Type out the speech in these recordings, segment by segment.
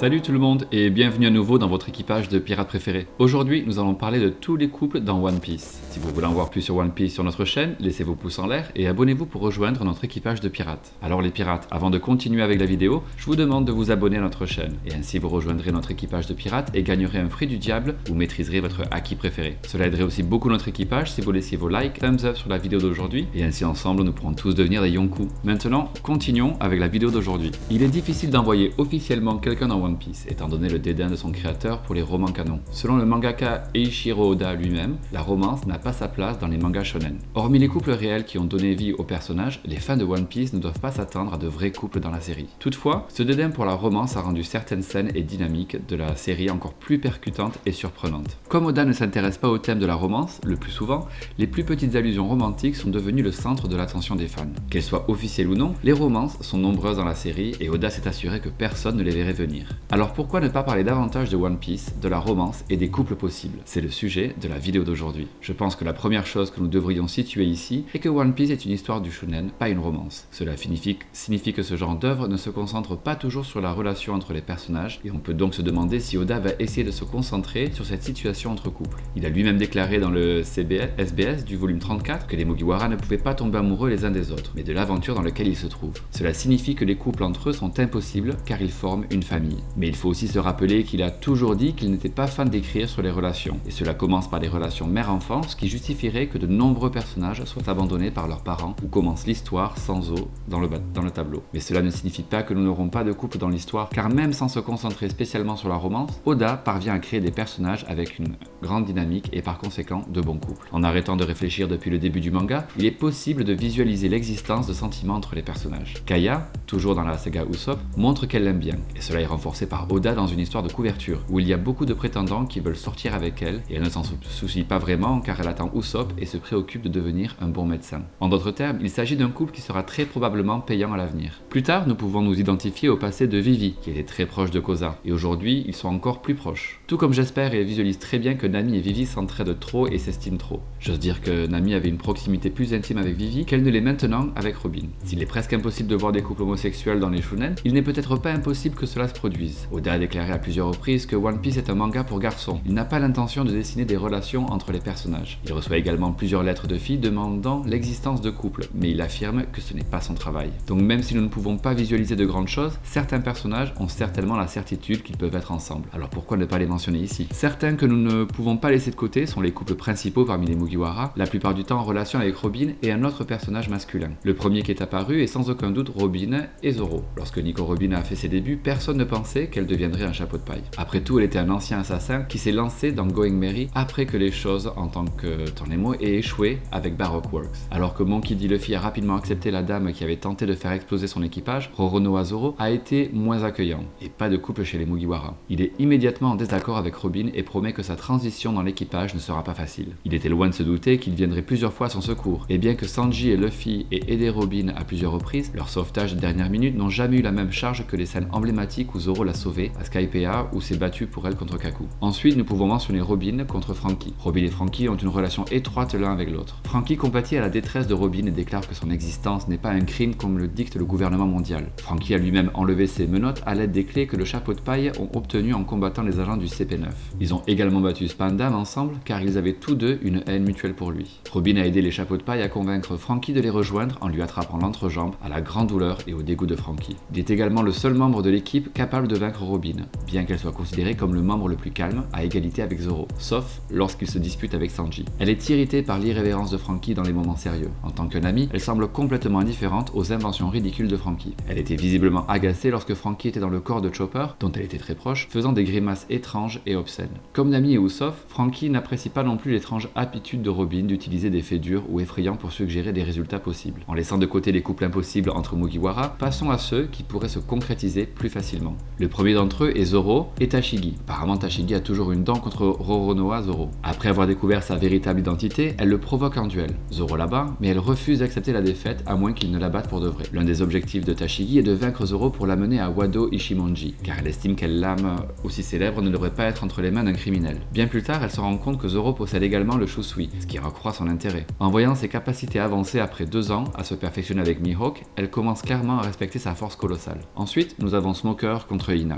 Salut tout le monde et bienvenue à nouveau dans votre équipage de pirates préférés. Aujourd'hui, nous allons parler de tous les couples dans One Piece. Si vous voulez en voir plus sur One Piece sur notre chaîne, laissez vos pouces en l'air et abonnez-vous pour rejoindre notre équipage de pirates. Alors les pirates, avant de continuer avec la vidéo, je vous demande de vous abonner à notre chaîne et ainsi vous rejoindrez notre équipage de pirates et gagnerez un fruit du diable ou maîtriserez votre haki préféré. Cela aiderait aussi beaucoup notre équipage si vous laissiez vos likes, thumbs up sur la vidéo d'aujourd'hui et ainsi ensemble nous pourrons tous devenir des Yonkou. Maintenant, continuons avec la vidéo d'aujourd'hui. Il est difficile d'envoyer officiellement quelqu'un dans One Piece étant donné le dédain de son créateur pour les romans canons. Selon le mangaka Eiichiro Oda lui-même, la romance n'a pas sa place dans les mangas shonen. Hormis les couples réels qui ont donné vie aux personnages, les fans de One Piece ne doivent pas s'attendre à de vrais couples dans la série. Toutefois, ce dédain pour la romance a rendu certaines scènes et dynamiques de la série encore plus percutantes et surprenantes. Comme Oda ne s'intéresse pas au thème de la romance, le plus souvent, les plus petites allusions romantiques sont devenues le centre de l'attention des fans. Qu'elles soient officielles ou non, les romances sont nombreuses dans la série et Oda s'est assuré que personne ne les verrait venir. Alors pourquoi ne pas parler davantage de One Piece, de la romance et des couples possibles? C'est le sujet de la vidéo d'aujourd'hui. Je pense que la première chose que nous devrions situer ici est que One Piece est une histoire du shonen, pas une romance. Cela signifie que ce genre d'œuvre ne se concentre pas toujours sur la relation entre les personnages et on peut donc se demander si Oda va essayer de se concentrer sur cette situation entre couples. Il a lui-même déclaré dans le SBS du volume 34 que les Mugiwara ne pouvaient pas tomber amoureux les uns des autres, mais de l'aventure dans laquelle ils se trouvent. Cela signifie que les couples entre eux sont impossibles car ils forment une famille. Mais il faut aussi se rappeler qu'il a toujours dit qu'il n'était pas fan d'écrire sur les relations. Et cela commence par les relations mère-enfant, ce qui justifierait que de nombreux personnages soient abandonnés par leurs parents ou commence l'histoire sans eau dans le tableau. Mais cela ne signifie pas que nous n'aurons pas de couple dans l'histoire, car même sans se concentrer spécialement sur la romance, Oda parvient à créer des personnages avec une grande dynamique et par conséquent de bons couples. En arrêtant de réfléchir depuis le début du manga, il est possible de visualiser l'existence de sentiments entre les personnages. Kaya, toujours dans la saga Usopp, montre qu'elle l'aime bien, et cela est renforcé par Oda dans une histoire de couverture, où il y a beaucoup de prétendants qui veulent sortir avec elle, et elle ne s'en soucie pas vraiment car elle attend Usopp et se préoccupe de devenir un bon médecin. En d'autres termes, il s'agit d'un couple qui sera très probablement payant à l'avenir. Plus tard, nous pouvons nous identifier au passé de Vivi, qui était très proche de Koza, et aujourd'hui, ils sont encore plus proches. Tout comme j'espère et visualise très bien que Nami et Vivi s'entraident trop et s'estiment trop. J'ose dire que Nami avait une proximité plus intime avec Vivi qu'elle ne l'est maintenant avec Robin. S'il est presque impossible de voir des couples homosexuels dans les shonen, il n'est peut-être pas impossible que cela se produise. Oda a déclaré à plusieurs reprises que One Piece est un manga pour garçons. Il n'a pas l'intention de dessiner des relations entre les personnages. Il reçoit également plusieurs lettres de filles demandant l'existence de couples, mais il affirme que ce n'est pas son travail. Donc même si nous ne pouvons pas visualiser de grandes choses, certains personnages ont certainement la certitude qu'ils peuvent être ensemble. Alors pourquoi ne pas les mentionner ici? Certains que nous ne pouvons pas laisser de côté sont les couples principaux parmi les Mugiwara, la plupart du temps en relation avec Robin et un autre personnage masculin. Le premier qui est apparu est sans aucun doute Robin et Zoro. Lorsque Nico Robin a fait ses débuts, personne ne pensait qu'elle deviendrait un chapeau de paille. Après tout, elle était un ancien assassin qui s'est lancé dans Going Merry après que les choses en tant que Tornemo aient échoué avec Baroque Works. Alors que Monkey D. Luffy a rapidement accepté la dame qui avait tenté de faire exploser son équipage, Roronoa Zoro a été moins accueillant, et pas de couple chez les Mugiwara. Il est immédiatement en désaccord avec Robin et promet que sa transition dans l'équipage ne sera pas facile. Il était loin de se douter qu'il viendrait plusieurs fois à son secours, et bien que Sanji et Luffy aient aidé Robin à plusieurs reprises, leur sauvetage de dernière minute n'ont jamais eu la même charge que les scènes emblématiques où Zoro l'a sauvée à Skypiea ou s'est battu pour elle contre Kaku. Ensuite, nous pouvons mentionner Robin contre Franky. Robin et Franky ont une relation étroite l'un avec l'autre. Franky compatit à la détresse de Robin et déclare que son existence n'est pas un crime comme le dicte le gouvernement mondial. Franky a lui-même enlevé ses menottes à l'aide des clés que le chapeau de paille ont obtenues en combattant les agents du CP9. Ils ont également battu Spandam ensemble car ils avaient tous deux une haine mutuelle pour lui. Robin a aidé les chapeaux de paille à convaincre Franky de les rejoindre en lui attrapant l'entrejambe à la grande douleur et au dégoût de Franky. Il est également le seul membre de l'équipe capable de vaincre Robin, bien qu'elle soit considérée comme le membre le plus calme, à égalité avec Zoro, sauf lorsqu'il se dispute avec Sanji. Elle est irritée par l'irrévérence de Franky dans les moments sérieux. En tant qu'une amie, elle semble complètement indifférente aux inventions ridicules de Franky. Elle était visiblement agacée lorsque Franky était dans le corps de Chopper, dont elle était très proche, faisant des grimaces étranges et obscènes. Comme Nami et Usopp, Franky n'apprécie pas non plus l'étrange habitude de Robin d'utiliser des faits durs ou effrayants pour suggérer des résultats possibles. En laissant de côté les couples impossibles entre Mugiwara, passons à ceux qui pourraient se concrétiser plus facilement. Le premier d'entre eux est Zoro et Tashigi. Apparemment, Tashigi a toujours une dent contre Roronoa Zoro. Après avoir découvert sa véritable identité, elle le provoque en duel. Zoro la bat, mais elle refuse d'accepter la défaite à moins qu'il ne la batte pour de vrai. L'un des objectifs de Tashigi est de vaincre Zoro pour l'amener à Wado Ishimonji, car elle estime qu'elle lame aussi célèbre ne devrait pas être entre les mains d'un criminel. Bien plus tard, elle se rend compte que Zoro possède également le Shusui, ce qui accroît son intérêt. En voyant ses capacités avancées après 2 ans à se perfectionner avec Mihawk, elle commence clairement à respecter sa force colossale. Ensuite, nous avons Smoker contre contre Hina.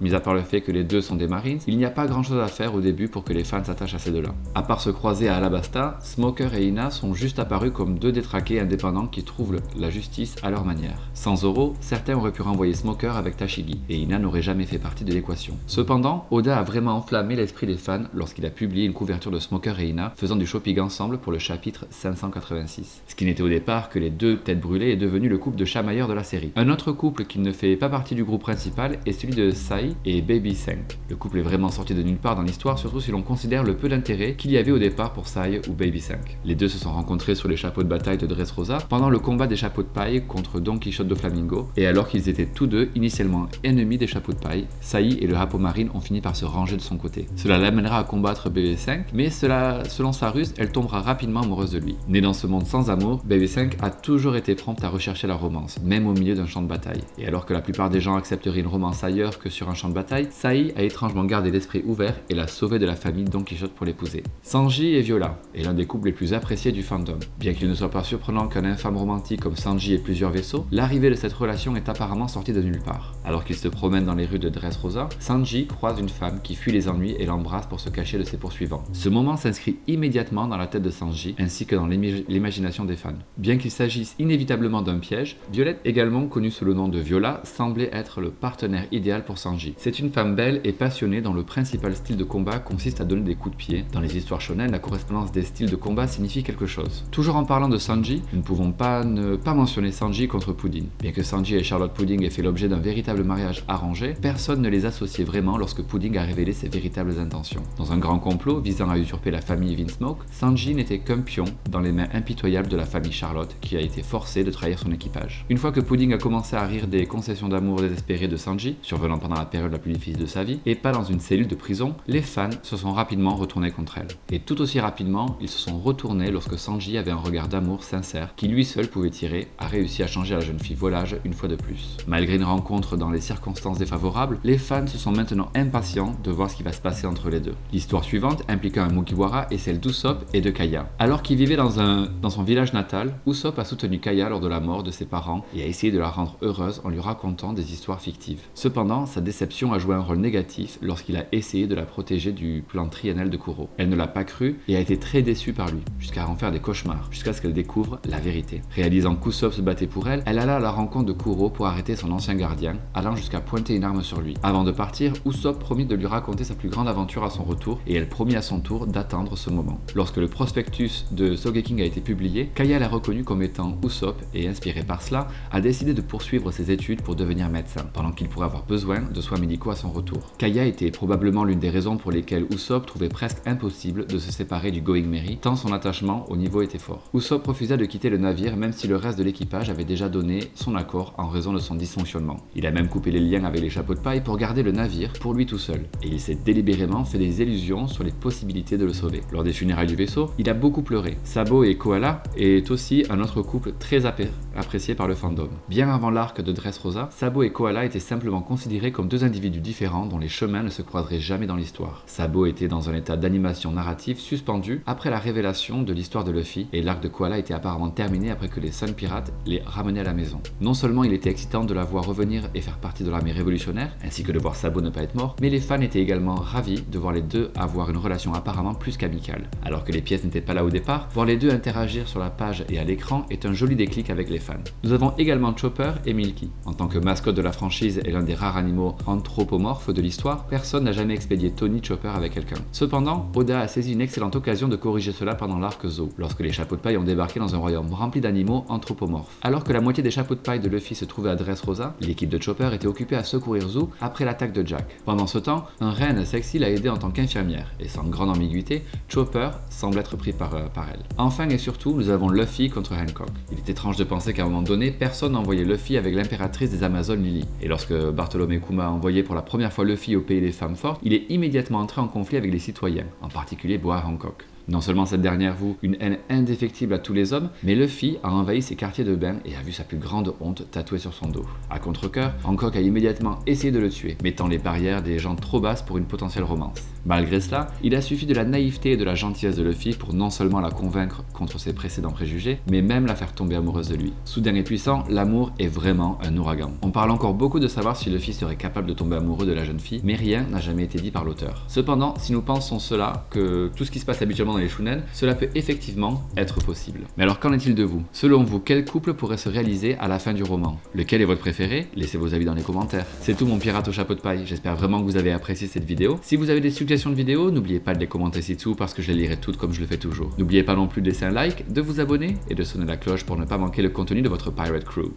Mis à part le fait que les deux sont des Marines, il n'y a pas grand chose à faire au début pour que les fans s'attachent à ces deux-là. À part se croiser à Alabasta, Smoker et Hina sont juste apparus comme deux détraqués indépendants qui trouvent la justice à leur manière. Sans Zoro, certains auraient pu renvoyer Smoker avec Tashigi, et Hina n'aurait jamais fait partie de l'équation. Cependant, Oda a vraiment enflammé l'esprit des fans lorsqu'il a publié une couverture de Smoker et Hina faisant du shopping ensemble pour le chapitre 586. Ce qui n'était au départ que les deux têtes brûlées est devenu le couple de chamailleurs de la série. Un autre couple qui ne fait pas partie du groupe principal est celui de Sai et Baby 5. Le couple est vraiment sorti de nulle part dans l'histoire, surtout si l'on considère le peu d'intérêt qu'il y avait au départ pour Sai ou Baby 5. Les deux se sont rencontrés sur les chapeaux de bataille de Dressrosa pendant le combat des chapeaux de paille contre Don Quichotte de Flamingo, et alors qu'ils étaient tous deux initialement ennemis des chapeaux de paille, Sai et le Hapo Marine ont fini par se ranger de son côté. Cela l'amènera à combattre BB5, mais selon sa ruse, elle tombera rapidement amoureuse de lui. Né dans ce monde sans amour, BB5 a toujours été prompte à rechercher la romance, même au milieu d'un champ de bataille. Et alors que la plupart des gens accepteraient une romance ailleurs que sur un champ de bataille, Sai a étrangement gardé l'esprit ouvert et l'a sauvé de la famille Don Quichotte pour l'épouser. Sanji et Viola est l'un des couples les plus appréciés du fandom. Bien qu'il ne soit pas surprenant qu'un infâme romantique comme Sanji ait plusieurs vaisseaux, l'arrivée de cette relation est apparemment sortie de nulle part. Alors qu'il se promène dans les rues de Dressrosa, Sanji croise une femme qui fuit les ennuis et l'embrasse pour se cacher de ses poursuivants. Ce moment s'inscrit immédiatement dans la tête de Sanji, ainsi que dans l'imagination des fans. Bien qu'il s'agisse inévitablement d'un piège, Violette, également connue sous le nom de Viola, semblait être le partenaire idéal pour Sanji. C'est une femme belle et passionnée dont le principal style de combat consiste à donner des coups de pied. Dans les histoires shonen, la correspondance des styles de combat signifie quelque chose. Toujours en parlant de Sanji, nous ne pouvons pas ne pas mentionner Sanji contre Pudding. Bien que Sanji et Charlotte Pudding aient fait l'objet d'un véritable mariage arrangé, personne ne les associait vraiment lorsque Pudding a révélé ses véritables intentions. Dans un grand complot visant à usurper la famille Vinsmoke, Sanji n'était qu'un pion dans les mains impitoyables de la famille Charlotte qui a été forcée de trahir son équipage. Une fois que Pudding a commencé à rire des concessions d'amour désespérées de Sanji, survenant pendant la période la plus difficile de sa vie, et pas dans une cellule de prison, les fans se sont rapidement retournés contre elle. Et tout aussi rapidement, ils se sont retournés lorsque Sanji avait un regard d'amour sincère qui lui seul pouvait tirer, a réussi à changer la jeune fille volage une fois de plus. Malgré une rencontre dans les circonstances défavorables, les fans se sont maintenant impatients de voir ce qui va se passer entre les deux. L'histoire suivante impliqua un Mugiwara et celle d'Usopp et de Kaya. Alors qu'il vivait dans son village natal, Usopp a soutenu Kaya lors de la mort de ses parents et a essayé de la rendre heureuse en lui racontant des histoires fictives. Cependant, sa déception a joué un rôle négatif lorsqu'il a essayé de la protéger du plan triennal de Kuro. Elle ne l'a pas cru et a été très déçue par lui, jusqu'à en faire des cauchemars, jusqu'à ce qu'elle découvre la vérité. Réalisant qu'Usopp se battait pour elle, elle alla à la rencontre de Kuro pour arrêter son ancien gardien, allant jusqu'à pointer une arme sur lui. Avant de partir, Usopp promit de lui raconter sa plus grande aventure à son retour et elle promit à son tour d'attendre ce moment. Lorsque le prospectus de Sogeking a été publié, Kaya l'a reconnu comme étant Usopp et inspiré par cela, a décidé de poursuivre ses études pour devenir médecin, pendant qu'il pourrait avoir besoin de soins médicaux à son retour. Kaya était probablement l'une des raisons pour lesquelles Usopp trouvait presque impossible de se séparer du Going Merry, tant son attachement au niveau était fort. Usopp refusa de quitter le navire même si le reste de l'équipage avait déjà donné son accord en raison de son dysfonctionnement. Il a même coupé les liens avec les chapeaux de paille pour garder le navire pour lui tout seul, et il s'est délibérément fait des illusions sur les possibilités de le sauver. Lors des funérailles du vaisseau, il a beaucoup pleuré. Sabo et Koala est aussi un autre couple très apprécié par le fandom. Bien avant l'arc de Dressrosa, Sabo et Koala étaient simplement considérés comme deux individus différents dont les chemins ne se croiseraient jamais dans l'histoire. Sabo était dans un état d'animation narrative suspendu après la révélation de l'histoire de Luffy, et l'arc de Koala était apparemment terminé après que les Sun Pirates les ramenaient à la maison. Non seulement il était excitant de la voir revenir et faire partie de l'armée révolutionnaire, ainsi que de voir Sabo ne pas être mort, mais les fans étaient également ravis de voir les deux avoir une relation apparemment plus qu'amicale. Alors que les pièces n'étaient pas là au départ, voir les deux interagir sur la page et à l'écran est un joli déclic avec les fans. Nous avons également Chopper et Milky. En tant que mascotte de la franchise et l'un des rares animaux anthropomorphes de l'histoire, personne n'a jamais expédié Tony Chopper avec quelqu'un. Cependant, Oda a saisi une excellente occasion de corriger cela pendant l'arc Zou, lorsque les chapeaux de paille ont débarqué dans un royaume rempli d'animaux anthropomorphes. Alors que la moitié des chapeaux de paille de Luffy se trouvait à Dressrosa, l'équipe de Chopper était occupée à secourir Zou après l'attaque de Jack. Pendant ce temps, un reine sexy l'a aidé en tant qu'infirmière, et sans grande ambiguïté, Chopper semble être pris par elle. Enfin et surtout, nous avons Luffy contre Hancock. Il est étrange de penser qu'à un moment donné, personne n'envoyait Luffy avec l'impératrice des Amazones Lily. Et lorsque Bartolomé Kuma a envoyé pour la première fois Luffy au pays des femmes fortes, il est immédiatement entré en conflit avec les citoyens, en particulier Boa Hancock. Non seulement cette dernière voue une haine indéfectible à tous les hommes, mais Luffy a envahi ses quartiers de bain et a vu sa plus grande honte tatouée sur son dos. À contre-cœur, Hancock a immédiatement essayé de le tuer, mettant les barrières des gens trop basses pour une potentielle romance. Malgré cela, il a suffi de la naïveté et de la gentillesse de Luffy pour non seulement la convaincre contre ses précédents préjugés, mais même la faire tomber amoureuse de lui. Soudain et puissant, l'amour est vraiment un ouragan. On parle encore beaucoup de savoir si Luffy serait capable de tomber amoureux de la jeune fille, mais rien n'a jamais été dit par l'auteur. Cependant, si nous pensons cela, que tout ce qui se passe habituellement dans les shonen, cela peut effectivement être possible. Mais alors qu'en est-il de vous? Selon vous, quel couple pourrait se réaliser à la fin du roman? Lequel est votre préféré? Laissez vos avis dans les commentaires. C'est tout mon pirate au chapeau de paille, j'espère vraiment que vous avez apprécié cette vidéo. Si vous avez des suggestions de vidéos, n'oubliez pas de les commenter ci-dessous parce que je les lirai toutes comme je le fais toujours. N'oubliez pas non plus de laisser un like, de vous abonner et de sonner la cloche pour ne pas manquer le contenu de votre Pirate Crew.